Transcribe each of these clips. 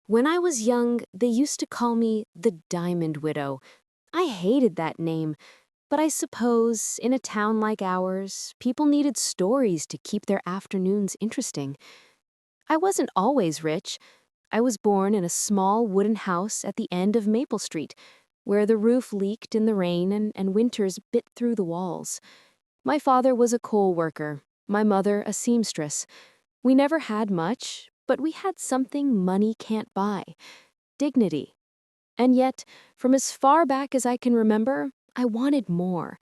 When I was young, they used to call me the Diamond Widow. I hated that name, but I suppose in a town like ours, people needed stories to keep their afternoons interesting. I wasn't always rich. I was born in a small wooden house at the end of Maple Street, where the roof leaked in the rain and winters bit through the walls. My father was a coal worker, my mother a seamstress. We never had much, but we had something money can't buy: dignity. And yet, from as far back as I can remember, I wanted more.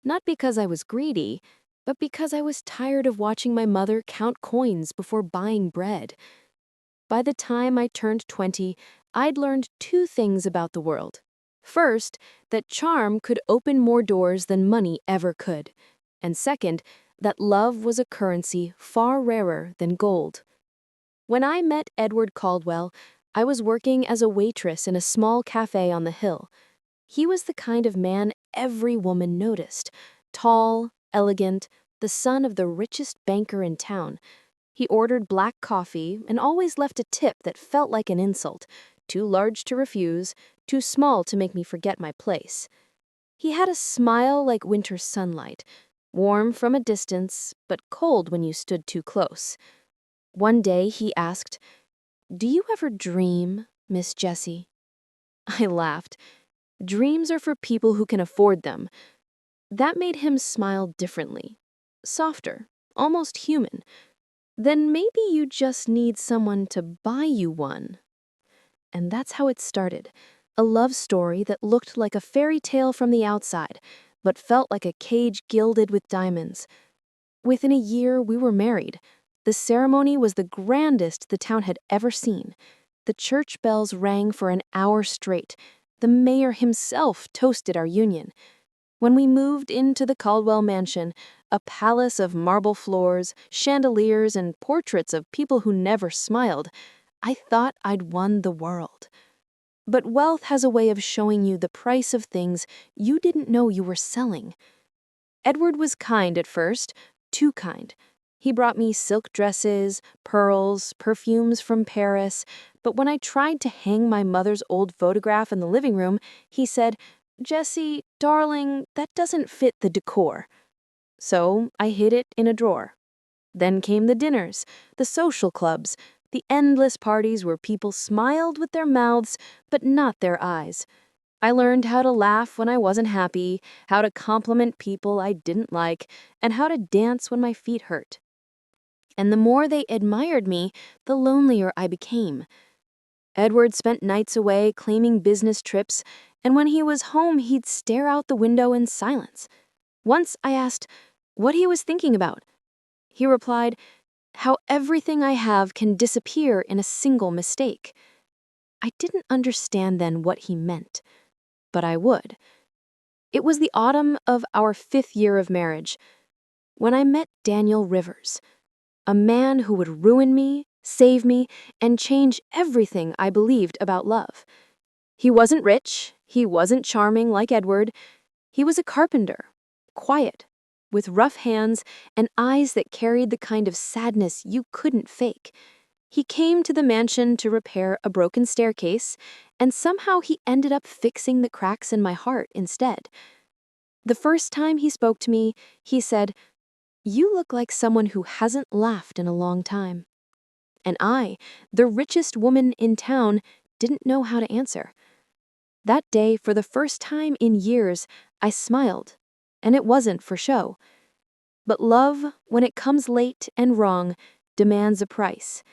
Not because I was greedy, but because I was tired of watching my mother count coins before buying bread. By the time I turned 20, I'd learned two things about the world. First, that charm could open more doors than money ever could. And second, that love was a currency far rarer than gold. When I met Edward Caldwell, I was working as a waitress in a small cafe on the hill. He was the kind of man every woman noticed: tall, elegant, the son of the richest banker in town. He ordered black coffee and always left a tip that felt like an insult: too large to refuse, too small to make me forget my place. He had a smile like winter sunlight, warm from a distance, but cold when you stood too close. One day he asked, "Do you ever dream, Miss Jessie?" I laughed. Dreams are for people who can afford them. That made him smile differently, softer, almost human. Then maybe you just need someone to buy you one. And that's how it started. A love story that looked like a fairy tale from the outside, but felt like a cage gilded with diamonds. Within a year, we were married. The ceremony was the grandest the town had ever seen. The church bells rang for an hour straight. The mayor himself toasted our union. When we moved into the Caldwell mansion, a palace of marble floors, chandeliers, and portraits of people who never smiled, I thought I'd won the world. But wealth has a way of showing you the price of things you didn't know you were selling. Edward was kind at first, too kind. He brought me silk dresses, pearls, perfumes from Paris, but when I tried to hang my mother's old photograph in the living room, he said, "Jessie, darling, that doesn't fit the decor." So I hid it in a drawer. Then came the dinners, the social clubs, the endless parties where people smiled with their mouths, but not their eyes. I learned how to laugh when I wasn't happy, how to compliment people I didn't like, and how to dance when my feet hurt. And the more they admired me, the lonelier I became. Edward spent nights away claiming business trips, and when he was home, he'd stare out the window in silence. Once I asked what he was thinking about. He replied, "How everything I have can disappear in a single mistake." I didn't understand then what he meant, but I would. It was the autumn of our 5th year of marriage when I met Daniel Rivers, a man who would ruin me, save me, and change everything I believed about love. He wasn't rich, he wasn't charming like Edward. He was a carpenter, quiet, with rough hands and eyes that carried the kind of sadness you couldn't fake. He came to the mansion to repair a broken staircase, and somehow he ended up fixing the cracks in my heart instead. The first time he spoke to me, he said, "You look like someone who hasn't laughed in a long time." And I, the richest woman in town, didn't know how to answer. That day, for the first time in years, I smiled, and it wasn't for show. But love, when it comes late and wrong, demands a price.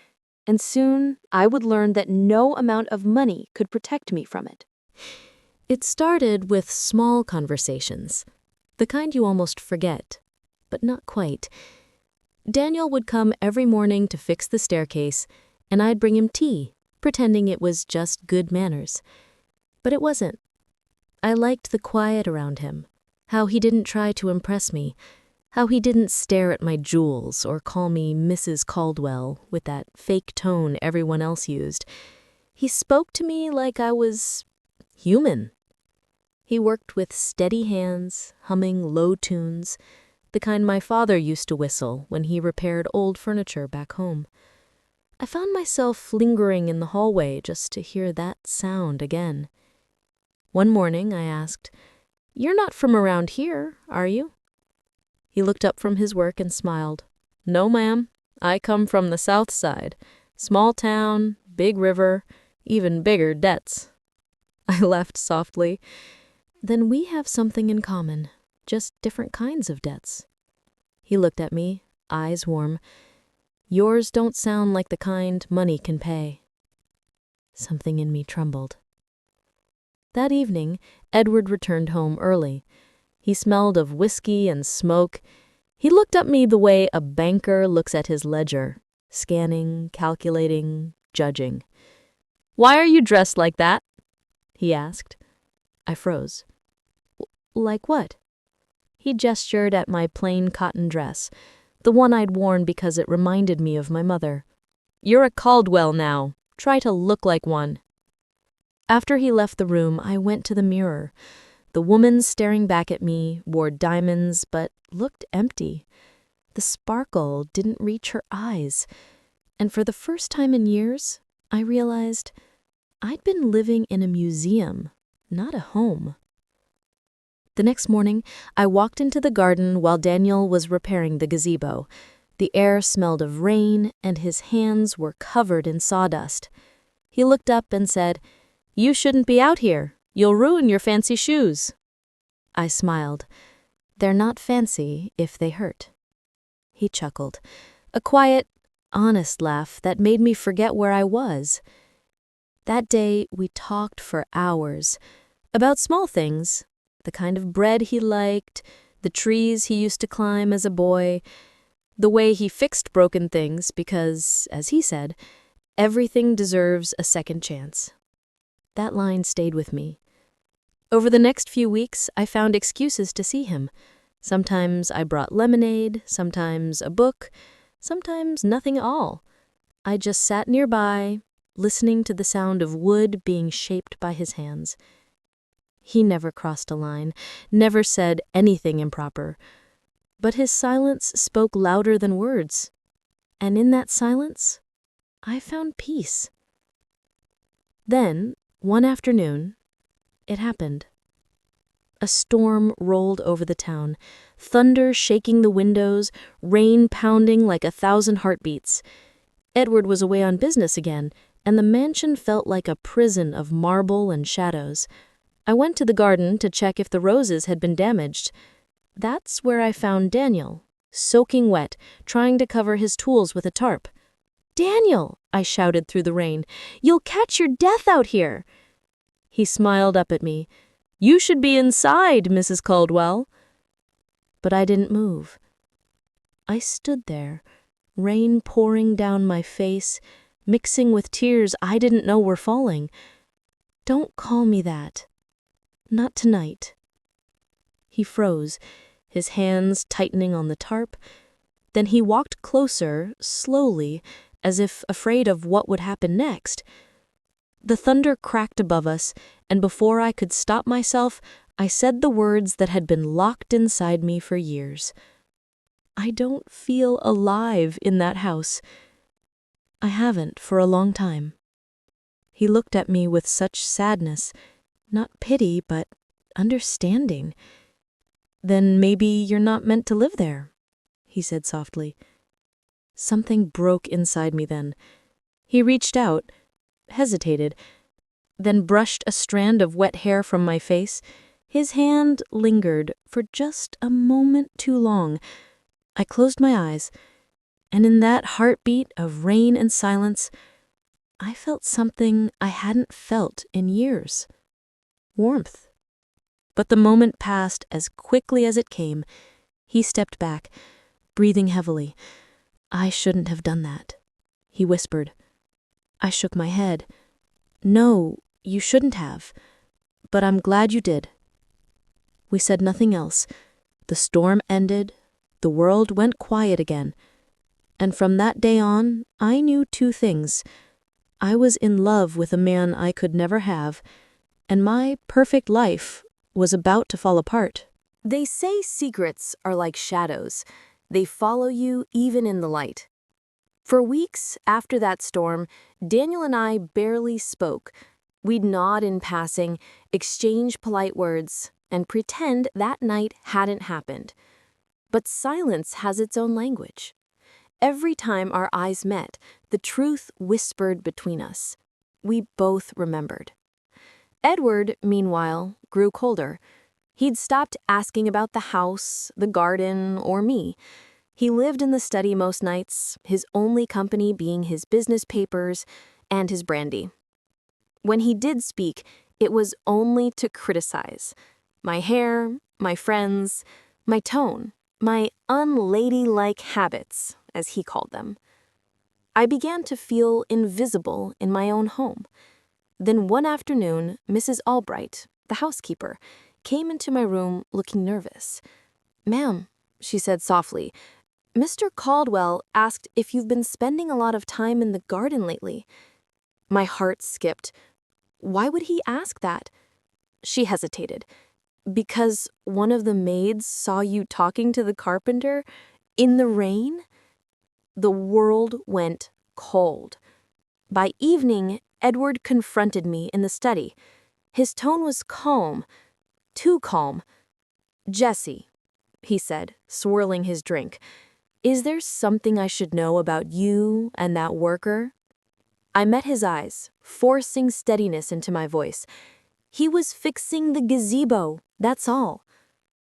And soon I would learn that no amount of money could protect me from it. It started with small conversations, the kind you almost forget, but not quite. Daniel would come every morning to fix the staircase, and I'd bring him tea, pretending it was just good manners. But it wasn't. I liked the quiet around him, how he didn't try to impress me, how he didn't stare at my jewels or call me Mrs. Caldwell with that fake tone everyone else used. He spoke to me like I was human. He worked with steady hands, humming low tunes, the kind my father used to whistle when he repaired old furniture back home. I found myself lingering in the hallway just to hear that sound again. One morning, I asked, "You're not from around here, are you?" He looked up from his work and smiled. "No, ma'am. I come from the south side. Small town, big river, even bigger debts." I laughed softly. "Then we have something in common, just different kinds of debts." He looked at me, eyes warm. "Yours don't sound like the kind money can pay." Something in me trembled. That evening, Edward returned home early. He smelled of whiskey and smoke. He looked at me the way a banker looks at his ledger, scanning, calculating, judging. "Why are you dressed like that?" he asked. I froze. "Like what?" He gestured at my plain cotton dress, the one I'd worn because it reminded me of my mother. "You're a Caldwell now. Try to look like one." After he left the room, I went to the mirror. The woman staring back at me wore diamonds but looked empty. The sparkle didn't reach her eyes. And for the first time in years, I realized I'd been living in a museum, not a home. The next morning, I walked into the garden while Daniel was repairing the gazebo. The air smelled of rain, and his hands were covered in sawdust. He looked up and said, "You shouldn't be out here. You'll ruin your fancy shoes." I smiled. "They're not fancy if they hurt." He chuckled, a quiet, honest laugh that made me forget where I was. That day, we talked for hours about small things, the kind of bread he liked, the trees he used to climb as a boy, the way he fixed broken things because, as he said, everything deserves a second chance. That line stayed with me. Over the next few weeks, I found excuses to see him. Sometimes I brought lemonade, sometimes a book, sometimes nothing at all. I just sat nearby, listening to the sound of wood being shaped by his hands. He never crossed a line, never said anything improper. But his silence spoke louder than words. And in that silence, I found peace. Then, one afternoon, it happened. A storm rolled over the town, thunder shaking the windows, rain pounding like 1,000 heartbeats. Edward was away on business again, and the mansion felt like a prison of marble and shadows. I went to the garden to check if the roses had been damaged. That's where I found Daniel, soaking wet, trying to cover his tools with a tarp. "Daniel!" I shouted through the rain. "You'll catch your death out here!" He smiled up at me. "You should be inside, Mrs. Caldwell." But I didn't move. I stood there, rain pouring down my face, mixing with tears I didn't know were falling. "Don't call me that. Not tonight." He froze, his hands tightening on the tarp. Then he walked closer, slowly, as if afraid of what would happen next. The thunder cracked above us, and before I could stop myself, I said the words that had been locked inside me for years. "I don't feel alive in that house. I haven't for a long time." He looked at me with such sadness, not pity, but understanding. "Then maybe you're not meant to live there," he said softly. Something broke inside me then. He reached out, hesitated, then brushed a strand of wet hair from my face. His hand lingered for just a moment too long. I closed my eyes, and in that heartbeat of rain and silence, I felt something I hadn't felt in years. Warmth. But the moment passed as quickly as it came. He stepped back, breathing heavily. "I shouldn't have done that," he whispered. I shook my head. "No, you shouldn't have. But I'm glad you did." We said nothing else. The storm ended. The world went quiet again. And from that day on, I knew two things. I was in love with a man I could never have, and my perfect life was about to fall apart. They say secrets are like shadows. They follow you even in the light. For weeks after that storm, Daniel and I barely spoke. We'd nod in passing, exchange polite words, and pretend that night hadn't happened. But silence has its own language. Every time our eyes met, the truth whispered between us. We both remembered. Edward, meanwhile, grew colder. He'd stopped asking about the house, the garden, or me. He lived in the study most nights, his only company being his business papers and his brandy. When he did speak, it was only to criticize. My hair, my friends, my tone, my unladylike habits, as he called them. I began to feel invisible in my own home. Then one afternoon, Mrs. Albright, the housekeeper, came into my room looking nervous. "Ma'am," she said softly, "Mr. Caldwell asked if you've been spending a lot of time in the garden lately." My heart skipped. Why would he ask that? She hesitated. "Because one of the maids saw you talking to the carpenter in the rain?" The world went cold. By evening, Edward confronted me in the study. His tone was calm, too calm. "Jessie," he said, swirling his drink, "is there something I should know about you and that worker?" I met his eyes, forcing steadiness into my voice. "He was fixing the gazebo, that's all."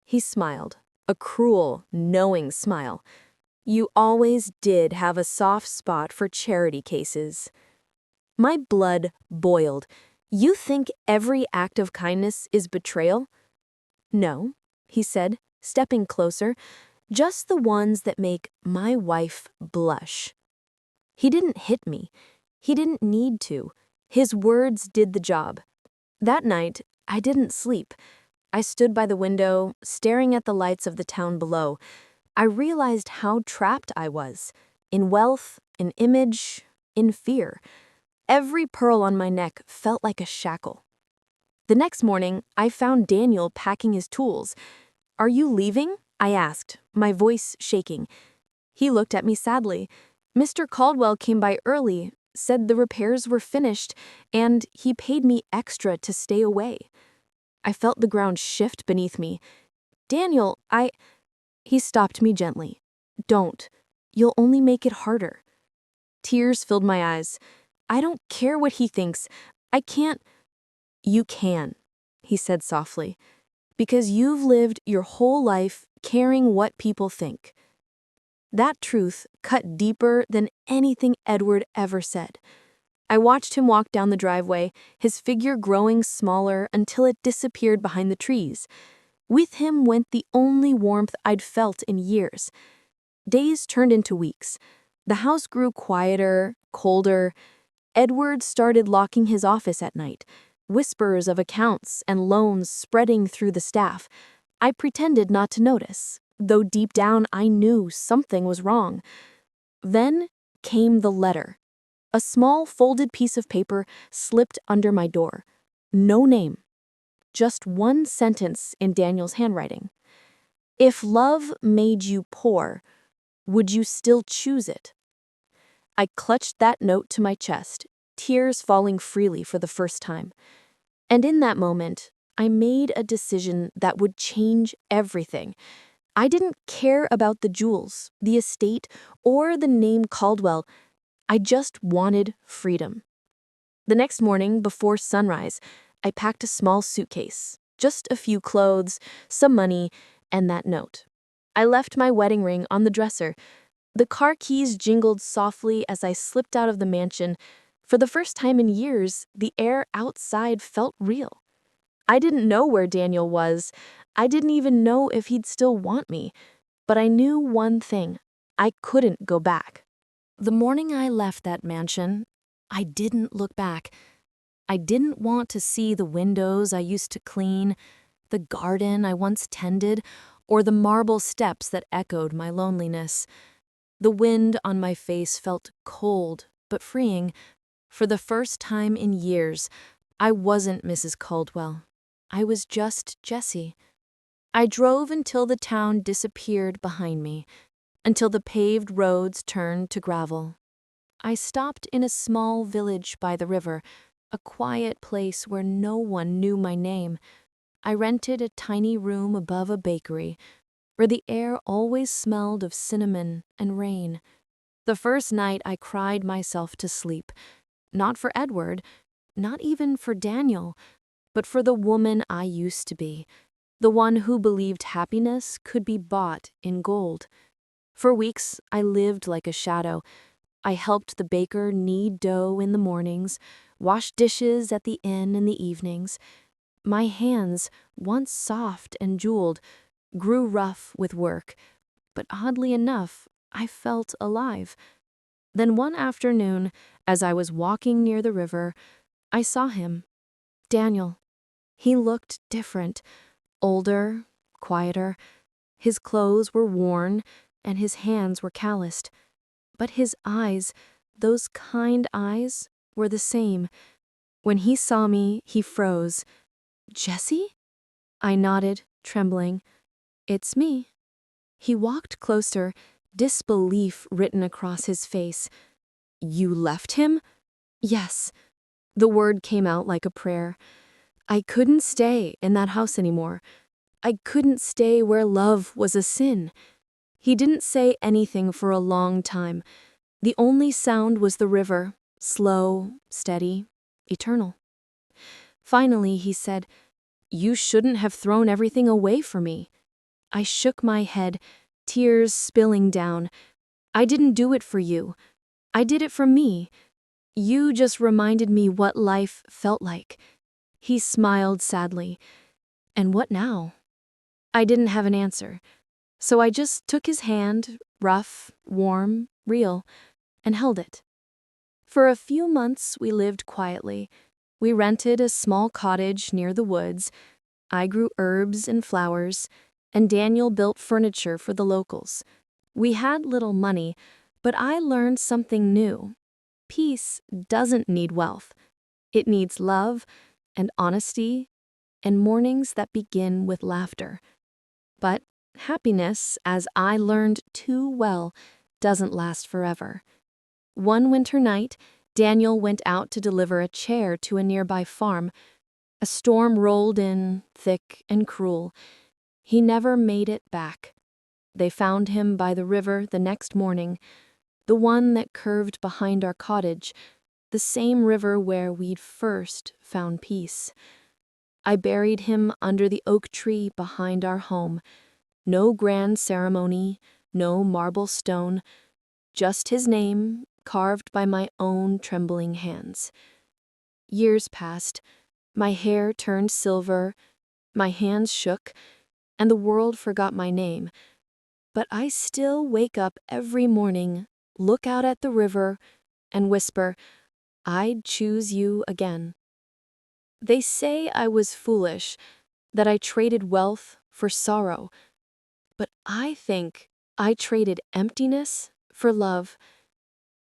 He smiled, a cruel, knowing smile. "You always did have a soft spot for charity cases." My blood boiled. "You think every act of kindness is betrayal?" "No," he said, stepping closer, "just the ones that make my wife blush." He didn't hit me. He didn't need to. His words did the job. That night, I didn't sleep. I stood by the window, staring at the lights of the town below. I realized how trapped I was. In wealth, in image, in fear. Every pearl on my neck felt like a shackle. The next morning, I found Daniel packing his tools. "Are you leaving?" I asked, my voice shaking. He looked at me sadly. "Mr. Caldwell came by early, said the repairs were finished, and he paid me extra to stay away." I felt the ground shift beneath me. "Daniel, He stopped me gently. "Don't. You'll only make it harder." Tears filled my eyes. "I don't care what he thinks. I can't." "You can," he said softly, "because you've lived your whole life caring what people think." That truth cut deeper than anything Edward ever said. I watched him walk down the driveway, his figure growing smaller until it disappeared behind the trees. With him went the only warmth I'd felt in years. Days turned into weeks. The house grew quieter, colder. Edward started locking his office at night, whispers of accounts and loans spreading through the staff. I pretended not to notice, though deep down I knew something was wrong. Then came the letter. A small folded piece of paper slipped under my door. No name. Just one sentence in Daniel's handwriting. "If love made you poor, would you still choose it?" I clutched that note to my chest, tears falling freely for the first time. And in that moment, I made a decision that would change everything. I didn't care about the jewels, the estate, or the name Caldwell. I just wanted freedom. The next morning, before sunrise, I packed a small suitcase, just a few clothes, some money, and that note. I left my wedding ring on the dresser. The car keys jingled softly as I slipped out of the mansion. For the first time in years, the air outside felt real. I didn't know where Daniel was. I didn't even know if he'd still want me. But I knew one thing. I couldn't go back. The morning I left that mansion, I didn't look back. I didn't want to see the windows I used to clean, the garden I once tended, or the marble steps that echoed my loneliness. The wind on my face felt cold but freeing. For the first time in years, I wasn't Mrs. Caldwell. I was just Jessie. I drove until the town disappeared behind me, until the paved roads turned to gravel. I stopped in a small village by the river, a quiet place where no one knew my name. I rented a tiny room above a bakery, where the air always smelled of cinnamon and rain. The first night I cried myself to sleep, not for Edward, not even for Daniel, but for the woman I used to be, the one who believed happiness could be bought in gold. For weeks, I lived like a shadow. I helped the baker knead dough in the mornings, washed dishes at the inn in the evenings. My hands, once soft and jeweled, grew rough with work, but oddly enough, I felt alive. Then one afternoon, as I was walking near the river, I saw him, Daniel. He looked different, older, quieter. His clothes were worn, and his hands were calloused. But his eyes, those kind eyes, were the same. When he saw me, he froze. "Jessie?" I nodded, trembling. "It's me." He walked closer, disbelief written across his face. "You left him?" "Yes." The word came out like a prayer. I couldn't stay in that house anymore. I couldn't stay where love was a sin. He didn't say anything for a long time. The only sound was the river, slow, steady, eternal. Finally, he said, "You shouldn't have thrown everything away for me." I shook my head, tears spilling down. "I didn't do it for you. I did it for me. You just reminded me what life felt like." He smiled sadly. "And what now?" I didn't have an answer, so I just took his hand, rough, warm, real, and held it. For a few months we lived quietly. We rented a small cottage near the woods. I grew herbs and flowers, and Daniel built furniture for the locals. We had little money, but I learned something new. Peace doesn't need wealth. It needs love and honesty and mornings that begin with laughter. But happiness, as I learned too well, doesn't last forever. One winter night, Daniel went out to deliver a chair to a nearby farm. A storm rolled in, thick and cruel. He never made it back. They found him by the river the next morning, the one that curved behind our cottage, the same river where we'd first found peace. I buried him under the oak tree behind our home. No grand ceremony, no marble stone, just his name carved by my own trembling hands. Years passed. My hair turned silver, my hands shook, and the world forgot my name. But I still wake up every morning, look out at the river, and whisper, "I'd choose you again." They say I was foolish, that I traded wealth for sorrow. But I think I traded emptiness for love.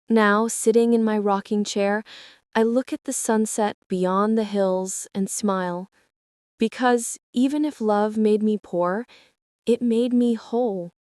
Now, sitting in my rocking chair, I look at the sunset beyond the hills and smile. Because even if love made me poor, it made me whole.